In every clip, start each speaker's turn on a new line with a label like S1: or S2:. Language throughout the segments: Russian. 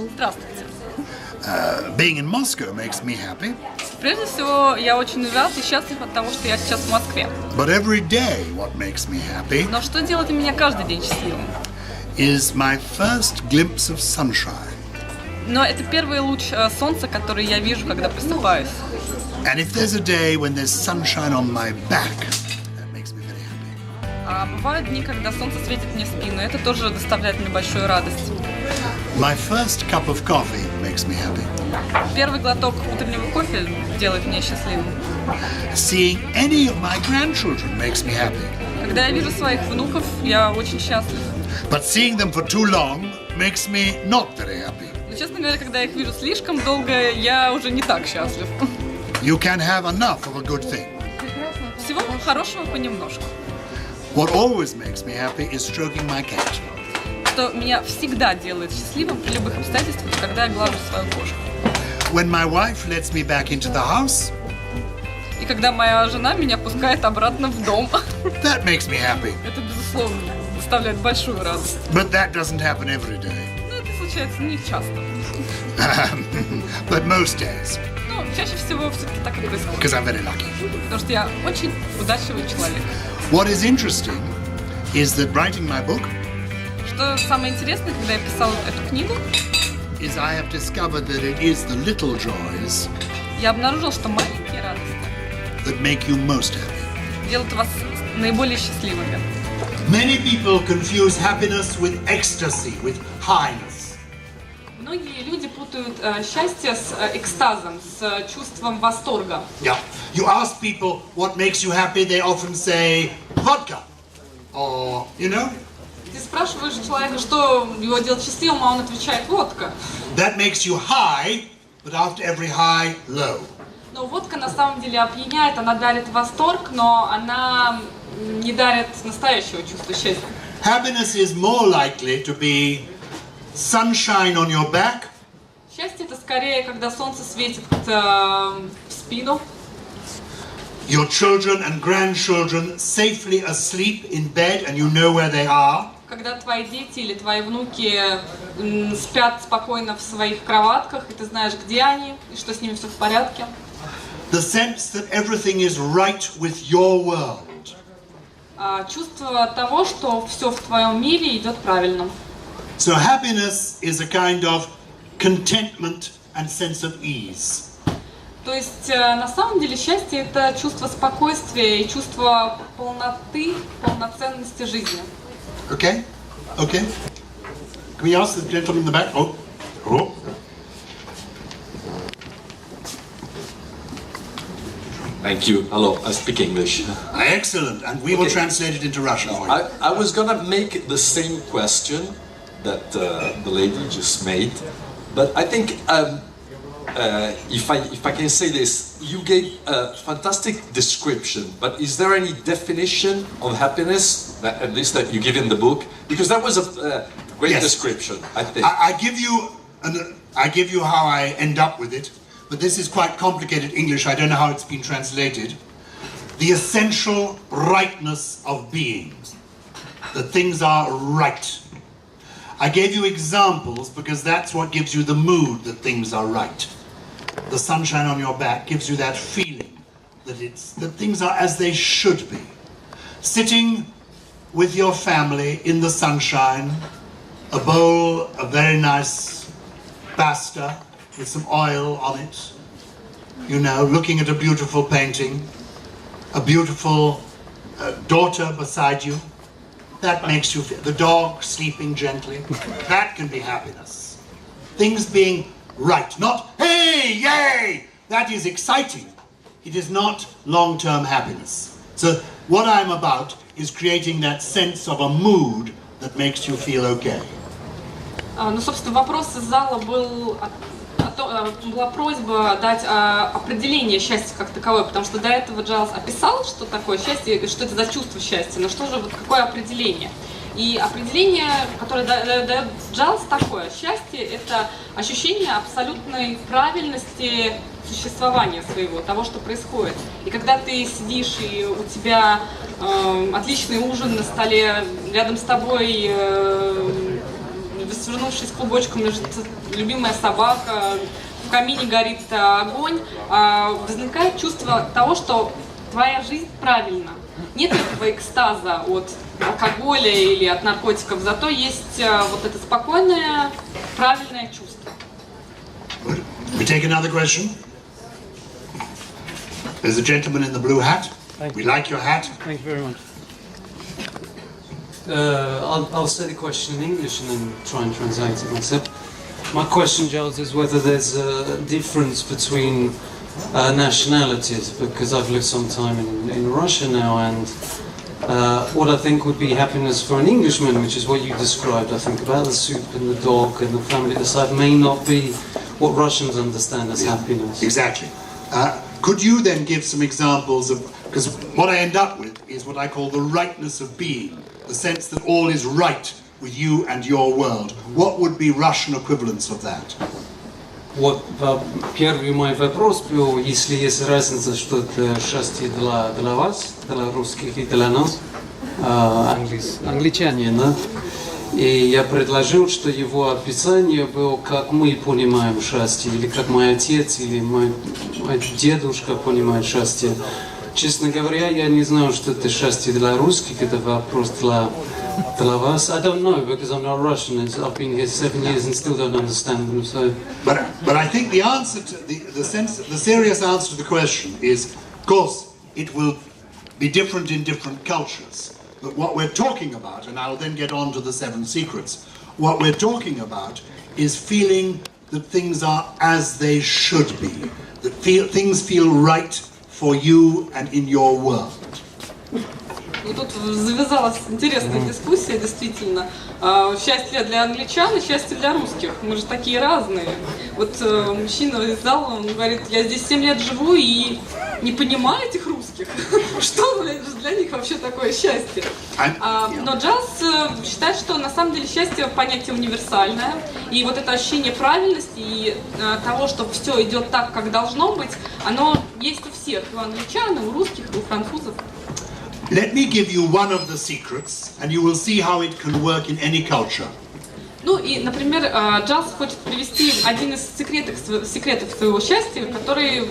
S1: Hello.
S2: Здравствуйте.
S1: Being in Moscow makes me happy.
S2: Прежде всего, я очень рад и счастлив от того, что я сейчас в Москве.
S1: But every day what makes me happy
S2: Но что делает меня каждый день счастливым?
S1: is my first glimpse of sunshine.
S2: Но это первый луч солнца, который я вижу, когда просыпаюсь.
S1: And if there's a day when there's sunshine on my back, that makes me very happy.
S2: А бывают дни, когда солнце светит мне в спину, это тоже доставляет мне большую радость.
S1: My first cup of coffee makes me happy.
S2: Первый глоток утреннего кофе делает меня счастливым.
S1: Seeing any of my grandchildren makes me happy.
S2: Когда я вижу своих внуков, я очень счастлив.
S1: But seeing them for too long makes me not very happy.
S2: Но, честно говоря, когда я их вижу слишком долго, я уже не так счастлив.
S1: You can have enough of a good thing.
S2: Всего хорошего понемножку.
S1: What always makes me happy is stroking my cat.
S2: Что меня всегда делает счастливым при любых обстоятельствах, когда я глажу свою кошку.
S1: When my wife lets me back into the house,
S2: И когда моя жена меня пускает обратно в дом.
S1: that makes me happy.
S2: Это, безусловно, доставляет большую радость.
S1: But that doesn't happen every day.
S2: Но это случается не часто.
S1: But most days,
S2: Но чаще всего все-таки так и происходит.
S1: because I'm very lucky.
S2: Потому что я очень удачливый человек.
S1: What is interesting is that writing my book
S2: Что самое интересное, когда я писал эту книгу,
S1: is I have discovered that it is the little joys
S2: я обнаружил, что маленькие радости
S1: that make you most happy.
S2: делают вас наиболее счастливыми.
S1: Many people confuse happiness with ecstasy, with highness.
S2: Многие люди путают счастье с экстазом, с чувством восторга.
S1: Yeah. You ask people what makes you happy, they often say vodka. Or, you know,
S2: Ты спрашиваешь человека, что его делает счастливым, а он отвечает водка.
S1: that makes you high, but after every high, low.
S2: Но водка на самом деле опьяняет, она дарит восторг, но она не дарит настоящего чувства счастья.
S1: Happiness is more likely to be sunshine on your back,
S2: Счастье это скорее, когда солнце светит в спину,
S1: your children and grandchildren safely asleep in bed and you know where they are,
S2: когда твои дети или твои внуки спят спокойно в своих кроватках, и ты знаешь, где они, и что с ними все в порядке.
S1: the sense that everything is right with your world.
S2: Чувство того, что все в твоем мире идет правильно.
S1: So happiness is a kind of contentment and sense of ease.
S2: То есть, на самом деле, счастье – это чувство спокойствия и чувство полноты, полноценности жизни.
S1: Okay? Okay? Can we ask the gentleman in the back? Oh. Oh.
S3: Thank you. Hello, I speak English.
S1: Excellent. And we will
S3: Okay.
S1: translate it into Russian for you.
S3: I was gonna make the same question that the lady just made, but I think if I can say this, you gave a fantastic description. But is there any definition of happiness, that, at least that you give in the book? Because that was a great
S1: Yes.
S3: description, I think.
S1: I give you how I end up with it, but this is quite complicated English. I don't know how it's been translated. The essential rightness of being. That things are right. I gave you examples because that's what gives you the mood that things are right. The sunshine on your back gives you that feeling that things are as they should be. Sitting with your family in the sunshine, a bowl of very nice pasta with some oil on it, you know, looking at a beautiful painting, a beautiful daughter beside you, that makes you feel, the dog sleeping gently, that can be happiness. Things being right, not, hey, yay, that is exciting. It is not long-term happiness. So what I'm about is creating that sense of a mood that makes you feel okay.
S2: Ну, собственно, вопрос из зала был, была просьба дать определение счастья как таковое, потому что до этого Джайлз описал, что такое счастье, что это за чувство счастья, но что же, вот какое определение? И определение, которое дает Джайлз, такое: счастье – это ощущение абсолютной правильности существования своего, того, что происходит. И когда ты сидишь, и у тебя отличный ужин на столе, рядом с тобой свернувшись клубочком, лежит любимая собака, в камине горит огонь, возникает чувство того, что твоя жизнь правильна. Нет этого экстаза от алкоголя или от наркотиков, зато есть вот это спокойное, правильное чувство.
S1: We take another question. There's a gentleman in the blue hat. We like your hat.
S4: Thank you very much. I'll say the question in English and then try and translate it myself. My question, Giles, is whether there's a difference between nationalities, because I've lived some time in Russia now, and what I think would be happiness for an Englishman, which is what you described, I think, about the soup and the dog and the family at the side, may not be what Russians understand as happiness.
S1: Exactly. Could you then give some examples of, because what I end up with is what I call the rightness of being, the sense that all is right with you and your world. What would be Russian equivalents of that?
S4: Вот первый мой вопрос был, если есть разница, что это счастье для вас, для русских и для нас, англичане, да? И я предложил, что его описание было, как мы понимаем счастье, или как мой отец, или мой дедушка понимает счастье. Честно говоря, я не знаю, что это счастье для русских, это вопрос для вас. I don't know, because I'm not Russian. I've been here 7 years and still don't understand them. So.
S1: But I think the answer to the serious answer to the question is, of course, it will be different in different cultures. But what we're talking about, and I'll then get on to the 7 secrets, what we're talking about is feeling that things are as they should be, that things feel right for you and in your world.
S2: Ну, тут завязалась интересная дискуссия, действительно. Счастье для англичан и счастье для русских. Мы же такие разные. Вот мужчина из зала, он говорит, я здесь 7 лет живу и не понимаю этих русских. Что для них вообще такое счастье? Но Джайлз считает, что на самом деле счастье понятие универсальное. И вот это ощущение правильности и того, что все идет так, как должно быть, оно есть у всех. И у англичан, и у русских, и у французов.
S1: Let me give you one of the secrets, and you will see how it can work in any culture.
S2: Ну и, например, Джайлз хочет привести один из секретов своего счастья, который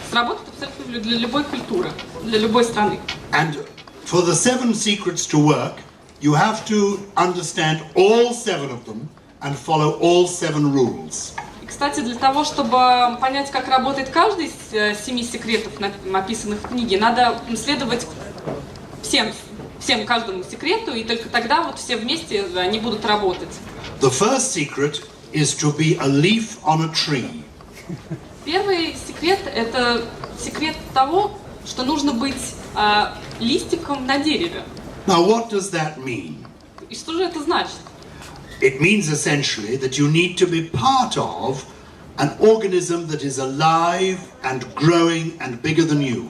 S2: сработает абсолютно для любой культуры, для любой страны.
S1: And for the 7 secrets to work, you have to understand all 7 of them and follow all 7 rules.
S2: И, кстати, для того, чтобы понять, как работает каждый из 7 секретов, описанных в книге, надо следовать всем каждому секрету, и только тогда вот все вместе они будут работать.
S1: The first secret is to be a leaf on a tree.
S2: Первый секрет – это секрет того, что нужно быть листиком на дереве.
S1: Now, what does that mean?
S2: И что же это значит?
S1: It means essentially that you need to be part of an organism that is alive and growing and bigger than you.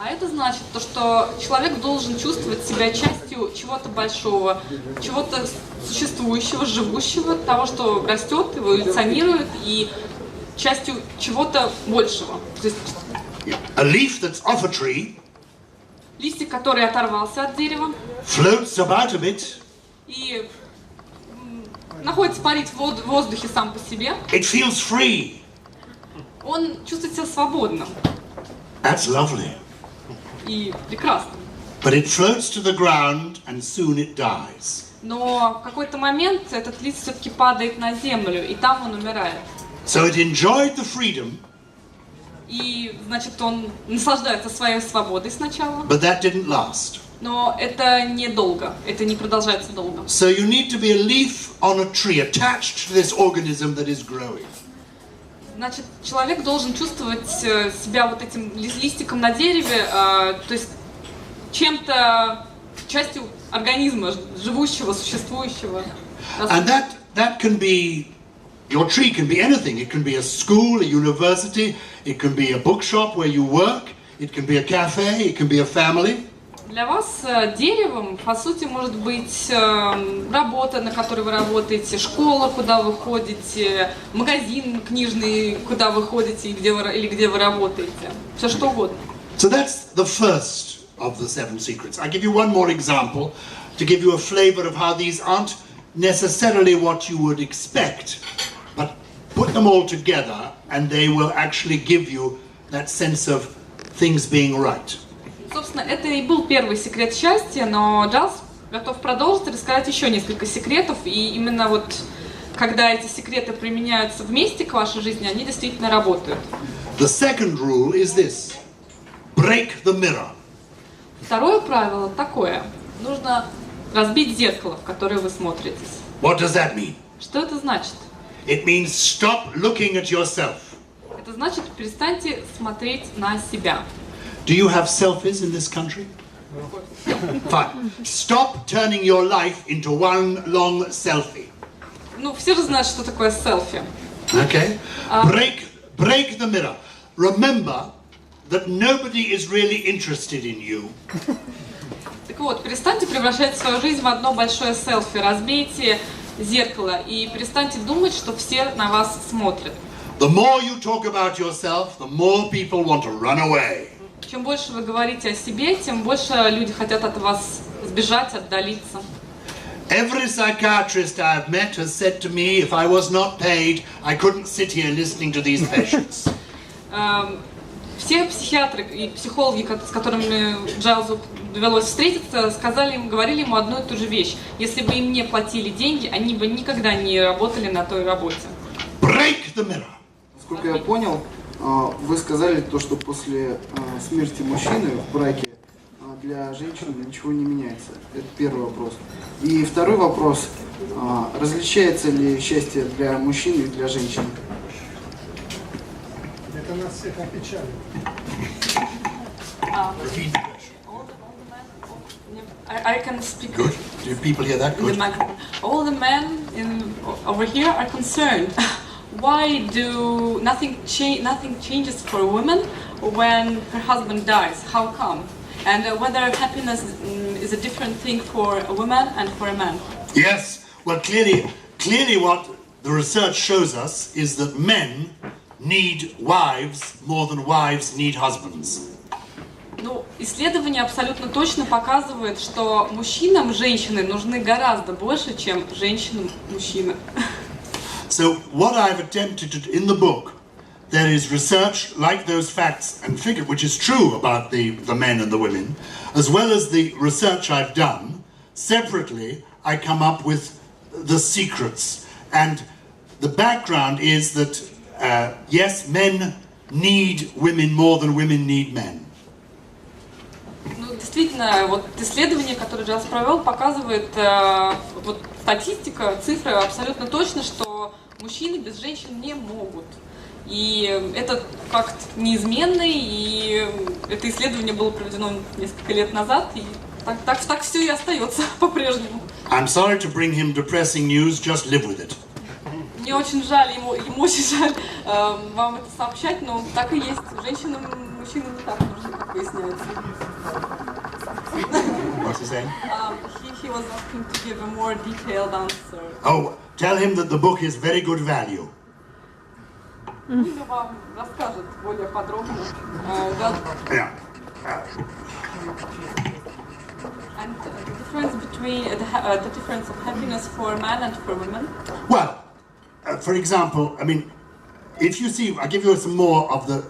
S2: А это значит то, что человек должен чувствовать себя частью чего-то большого, чего-то существующего, живущего, того, что растет, эволюционирует, и частью чего-то большего. То есть,
S1: A leaf that's off a tree
S2: листик, который оторвался от дерева,
S1: floats about a bit.
S2: И находится парить в воздухе сам по себе.
S1: It feels free.
S2: Он чувствует себя свободным.
S1: That's lovely.
S2: И прекрасно.
S1: But it floats to the ground and soon it dies.
S2: Но в какой-то момент этот лист все-таки падает на землю, и там он умирает.
S1: So it enjoyed the freedom.
S2: И, значит, он наслаждается своей свободой сначала.
S1: But that didn't last.
S2: Но это недолго, это не продолжается долго.
S1: So you need to be a leaf on a tree attached to this organism that is growing.
S2: Значит, человек должен чувствовать себя вот этим листиком на дереве, то есть чем-то, частью организма, живущего, существующего.
S1: And that can be, your tree can be anything. It can be a school, a university, it can be a bookshop where you work, it can be a cafe, it can be a family.
S2: Для вас деревом, по сути, может быть работа, на которой вы работаете, школа, куда вы ходите, магазин книжный, куда вы ходите или где вы работаете. Все что угодно.
S1: So that's the first of the 7 secrets. I'll give you one more example to give you a flavor of how these aren't necessarily what you would expect, but put them all together and they will actually give you that sense of things being right.
S2: Собственно, это и был первый секрет счастья, но Джайлз готов продолжить и рассказать еще несколько секретов, и именно вот когда эти секреты применяются вместе к вашей жизни, они действительно работают.
S1: The second rule is this: break the mirror.
S2: Второе правило такое: нужно разбить зеркало, в которое вы смотритесь.
S1: What does that mean?
S2: Что это значит?
S1: It means stop looking at yourself.
S2: Это значит, перестаньте смотреть на себя.
S1: Do you have selfies in this country? Fine. Stop turning your life into one long selfie.
S2: Ну, все же знают, что такое селфи.
S1: Okay? Break the mirror. Remember that nobody is really interested in you.
S2: Так вот, перестаньте превращать свою жизнь в одно большое селфи. Разбейте зеркало и перестаньте думать, что все на вас смотрят.
S1: The more you talk about yourself, the more people want to run away.
S2: Чем больше вы говорите о себе, тем больше люди хотят от вас сбежать, отдалиться.
S1: Every psychiatrist I have met has said to me, if I was not paid, I couldn't sit here listening to these patients.
S2: Все психиатры и психологи, с которыми Джайлзу довелось встретиться, говорили ему одну и ту же вещь. Если бы им не платили деньги, они бы никогда не работали на той работе.
S1: Break the mirror.
S5: Насколько я понял, вы сказали то, что после смерти мужчины в браке для женщины ничего не меняется. Это первый вопрос. И второй вопрос: различается ли счастье для мужчин и для женщин?
S6: Это нас всех опечалит.
S2: I can speak.
S1: Good. Do people hear that? Good.
S2: All the men over here are concerned. Why do nothing changes for a woman when her husband dies? How come? And whether happiness is a different thing for a woman and for a man?
S1: Yes. Well, clearly what the research shows us is that men need wives more than wives need husbands.
S2: Ну, исследование абсолютно точно показывает, что мужчинам женщины нужны гораздо больше, чем женщинам мужчины.
S1: So what I've attempted to, in the book, there is research like those facts and figure, which is true about the men and the women, as well as the research I've done. Separately, I come up with the secrets. And the background is that, yes, men need women more than women need men.
S2: Ну, действительно, вот исследование, которое Джайлз провел, показывает, вот статистика, цифры абсолютно точно, что мужчины без женщин не могут. И это факт неизменный, и это исследование было проведено несколько лет назад, и так все и остается по-прежнему.
S1: I'm sorry to bring him depressing news, just live with it.
S2: Мне очень жаль, ему очень жаль вам это сообщать, но так и есть. Женщинам мужчины не так нужны, как выясняется.
S1: What's he saying?
S2: He was asking to give a more detailed answer.
S1: Oh, tell him that the book is very good value.
S2: Он вам расскажет более подробно.
S1: Yeah.
S2: And the difference between the difference of happiness for men and for women.
S1: Well, for example, I mean, if you see, I give you some more of the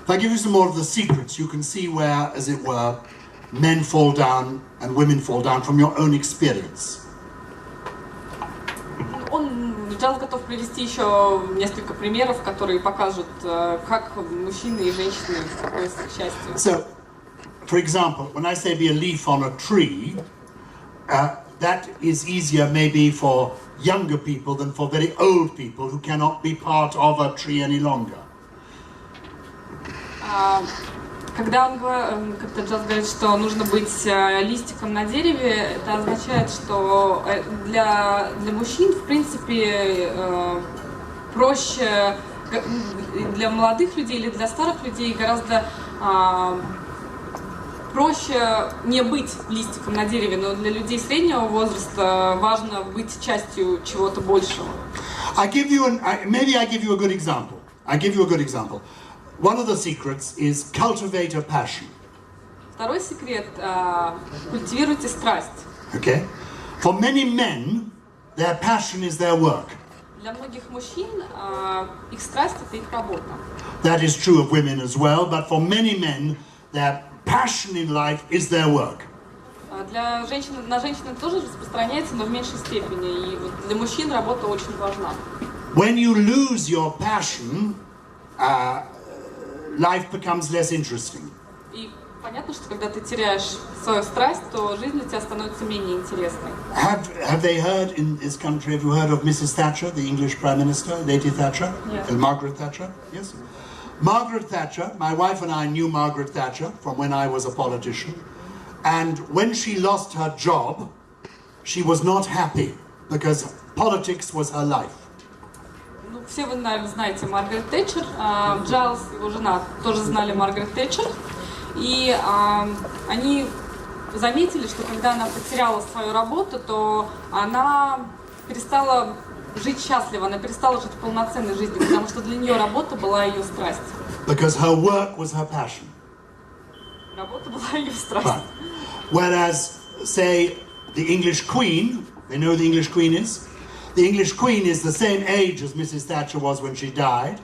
S1: if I give you some more of the secrets, you can see where, as it were, men fall down and women fall down from your own experience.
S2: Джайлз готов привести еще несколько примеров, которые покажут, как мужчины и женщины относятся к счастью.
S1: So, for example, when I say be a leaf on a tree, that is easier maybe for younger people than for very old people who cannot be part of a tree any longer.
S2: Когда Джайлз говорит, что нужно быть листиком на дереве, это означает, что для мужчин, в принципе, проще, для молодых людей или для старых людей гораздо проще не быть листиком на дереве, но для людей среднего возраста важно быть частью чего-то большего.
S1: Maybe I give you a good example. One of the secrets is cultivate a passion.
S2: Второй секрет – культивируйте страсть.
S1: Okay? For many men, their passion is their work.
S2: Для многих мужчин их страсть – это их работа.
S1: That is true of women as well, but for many men, their passion in life is their work.
S2: Для женщин, на женщин это тоже распространяется, но в меньшей степени. И вот для мужчин работа очень важна.
S1: When you lose your passion, life becomes less interesting.
S2: И понятно, что когда ты теряешь свою страсть, то жизнь для тебя становится менее интересной.
S1: Have they heard in this country, have you heard of Mrs. Thatcher, the English Prime Minister, Lady Thatcher?
S2: Yes.
S1: Margaret Thatcher, yes? Margaret Thatcher, my wife and I knew Margaret Thatcher from when I was a politician. And when she lost her job, she was not happy because politics was her life.
S2: Ну, все вы, наверное, знаете Маргарет Тэтчер. Джайлз, его жена, тоже знали Маргарет Тэтчер. И они заметили, что когда она потеряла свою работу, то она перестала жить счастливо, она перестала жить полноценной жизнью, потому что для нее работа была ее страсть.
S1: Because her work was her passion.
S2: Работа была ее страсть.
S1: Right. Whereas, say, the English Queen, they know who the English Queen is? The English Queen is the same age as Mrs. Thatcher was when she died,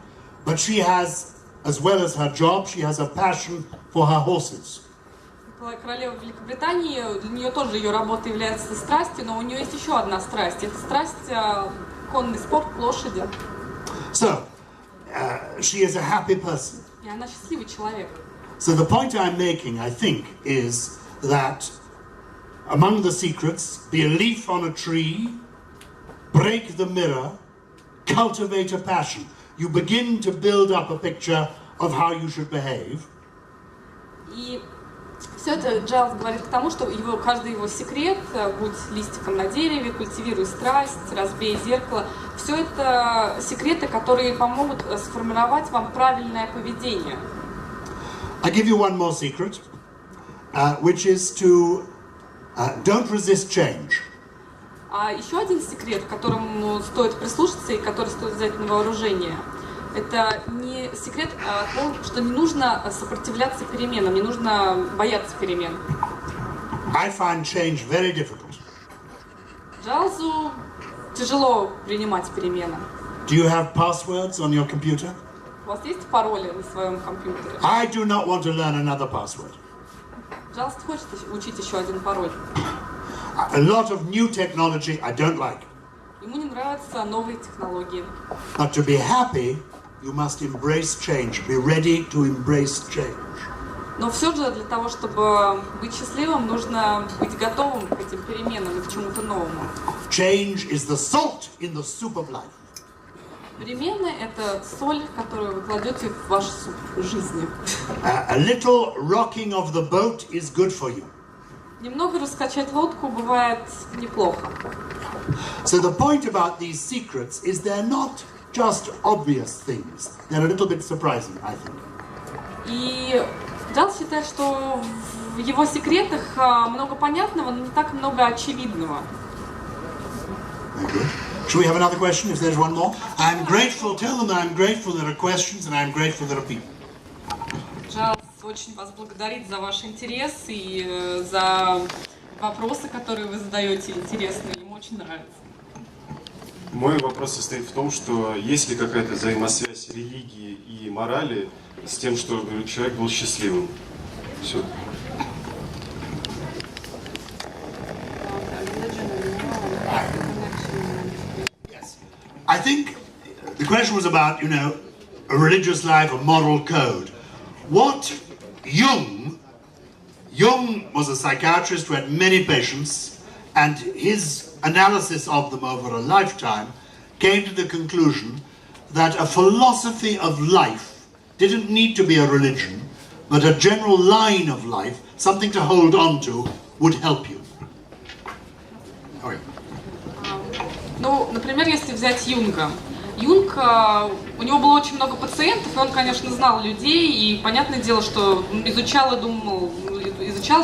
S1: but she has, as well as her job, she has a passion for her horses.
S2: Королева Великобритании, для нее тоже ее работа является страстью, но у нее есть еще одна страсть. Это страсть конный спорт, лошади.
S1: So, she is a happy person.
S2: И она счастливый человек.
S1: So the point I'm making, I think, is that among the secrets, be a leaf on a tree, break the mirror, cultivate a passion. You begin to build up a picture of how you should behave.
S2: И все это Джайлз говорит к тому, что каждый его секрет, будь листиком на дереве, культивируй страсть, разбей зеркало, все это секреты, которые помогут сформировать вам правильное поведение.
S1: I give you one more secret, which is to don't resist change.
S2: А еще один секрет, к которому стоит прислушаться и который стоит взять на вооружение, это не секрет о том, что не нужно сопротивляться переменам, не нужно бояться перемен.
S1: I find change very difficult.
S2: Джайлзу тяжело принимать перемены.
S1: Do you have passwords on your computer?
S2: У вас есть пароли на своем компьютере?
S1: I do not want to learn another password.
S2: Джайлз хочет учить еще один пароль.
S1: A lot of new technology I don't like.
S2: Ему не нравятся новые технологии.
S1: But to be happy, you must embrace change. Be ready to embrace change.
S2: Но все же для того, чтобы быть счастливым, нужно быть готовым к этим переменам и к чему-то новому.
S1: Change is the salt in the soup of life.
S2: Перемены – это соль, которую вы кладете в ваш суп жизни.
S1: A little rocking of the boat is good for you.
S2: Немного раскачать лодку бывает неплохо.
S1: So the point about these secrets is they're not just obvious things. They're a little bit surprising, I think.
S2: И Джайлз считает, что в его секретах много понятного, но не так много очевидного.
S1: Very good. Shall we have another question if there's one more? I'm grateful, tell them that I'm grateful there are questions and I'm grateful there are people.
S2: Джайлз очень вас благодарит за ваш интерес и за вопросы, которые вы задаете, интересные. Ему очень нравится.
S6: Мой вопрос состоит в том, что есть ли какая-то взаимосвязь религии и морали с тем, что человек был счастливым. Все.
S1: I think the question was about, a religious life, a moral code. What Jung was a psychiatrist who had many patients, and his analysis of them over a lifetime came to the conclusion that a philosophy of life didn't need to be a religion, but a general line of life, something to hold on to, would help you. Okay.
S2: Ну, например, если взять Юнга. Юнг, у него было очень много пациентов, и он, конечно, знал людей, и понятное дело, что изучал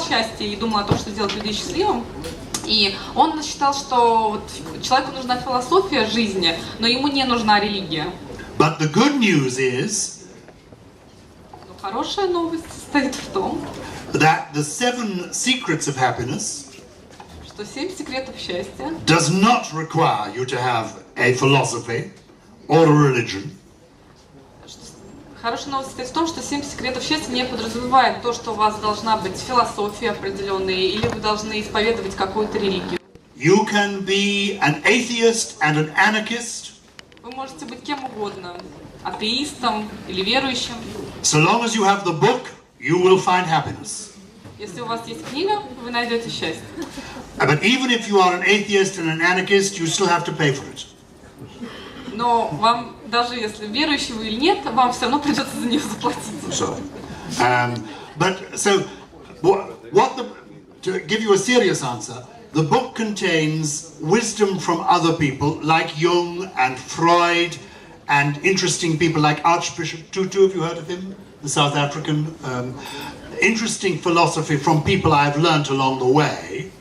S2: счастье и думал о том, что сделать людей счастливым. И он считал, что вот человеку нужна философия жизни, но ему не нужна религия.
S1: But the good news is
S2: Но хорошая новость состоит в том,
S1: that the 7 secrets of happiness
S2: что 7 секретов счастья
S1: does not require you to have a philosophy or a religion.
S2: Хорошая новость состоит в том, что 7 секретов счастья не подразумевает то, что у вас должна быть философия определенная, или вы должны исповедовать какую-то религию.
S1: You can be an atheist and an anarchist.
S2: Вы можете быть кем угодно, атеистом или верующим.
S1: So long as you have the book, you will find happiness.
S2: Если у вас есть книга, вы найдете счастье.
S1: But even if you are an atheist and an anarchist, you still have to pay for it.
S2: Но вам, даже если верующий вы или нет, вам все равно придется за нее заплатить.
S1: To give you a serious answer, the book contains wisdom from other people like Jung and Freud and interesting people like Archbishop Tutu, have you heard of him? The South African. Interesting philosophy from people I've learnt along the way,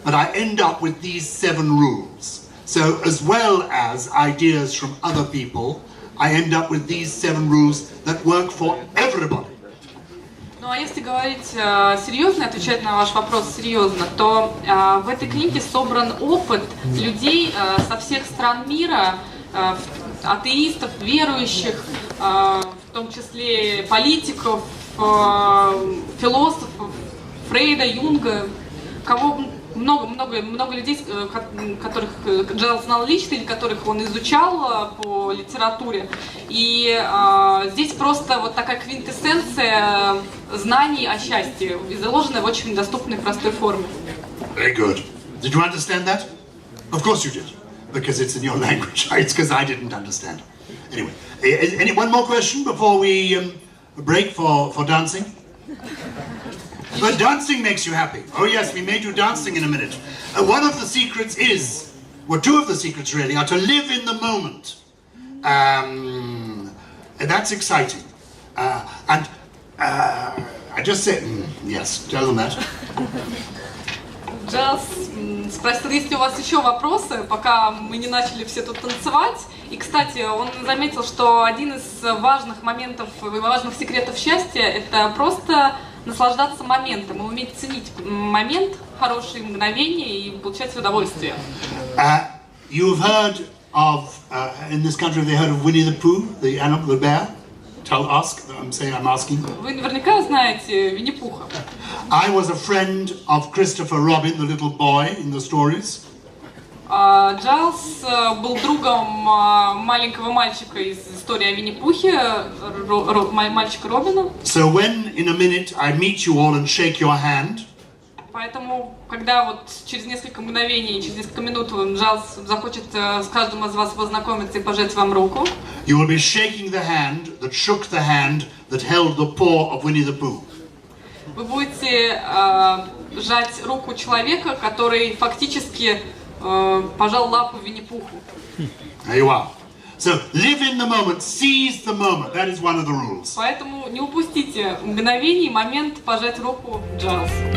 S1: but I end up with these 7 rules. So as well as ideas from other people, I end up with these 7 rules that work for everybody.
S2: Ну а если говорить серьезно, отвечать на ваш вопрос серьезно, то в этой книге собран опыт людей со всех стран мира, атеистов, верующих, в том числе политиков, философов, Фрейда, Юнга, кого много людей, которых Джайлз знал лично, или которых он изучал по литературе. И здесь просто вот такая квинтэссенция знаний о счастье, заложенная в очень доступной простой форме.
S1: Very good. Did you understand that? Of course you did, because it's in your language. It's because I didn't understand. Anyway, one more question before we break for dancing? But dancing makes you happy. Oh yes, we may do dancing in a minute. One of the secrets is, well, 2 of the secrets really, are to live in the moment. And that's exciting. I just said, yes, tell them that.
S2: Джайлз спросил, есть ли у вас еще вопросы, пока мы не начали все тут танцевать. И, кстати, он заметил, что один из важных моментов, важных секретов счастья – это просто наслаждаться моментом, и уметь ценить момент, хорошие мгновения и получать удовольствие.
S1: You've heard of, in this country, they heard of Winnie the Pooh, the animal, the bear? I'm asking.
S2: Вы наверняка знаете Винни-Пуха.
S1: I was a friend of Christopher Robin, the little boy in the stories.
S2: Джайлз был другом маленького мальчика из истории о Винни-Пухе, мальчика Робина.
S1: So when in a minute I meet you all and shake your hand,
S2: поэтому, когда вот через несколько мгновений, через несколько минут Джайлз захочет с каждым из вас познакомиться и пожать вам руку,
S1: you will be shaking the hand that shook the hand that held the paw of Winnie the Pooh.
S2: Вы будете сжать руку человека, который фактически пожал лапу Винни-Пуху.
S1: There you are. So live in the moment, seize the moment. That is one of the rules.
S2: Поэтому не упустите мгновение, момент пожать руку Джайлзу.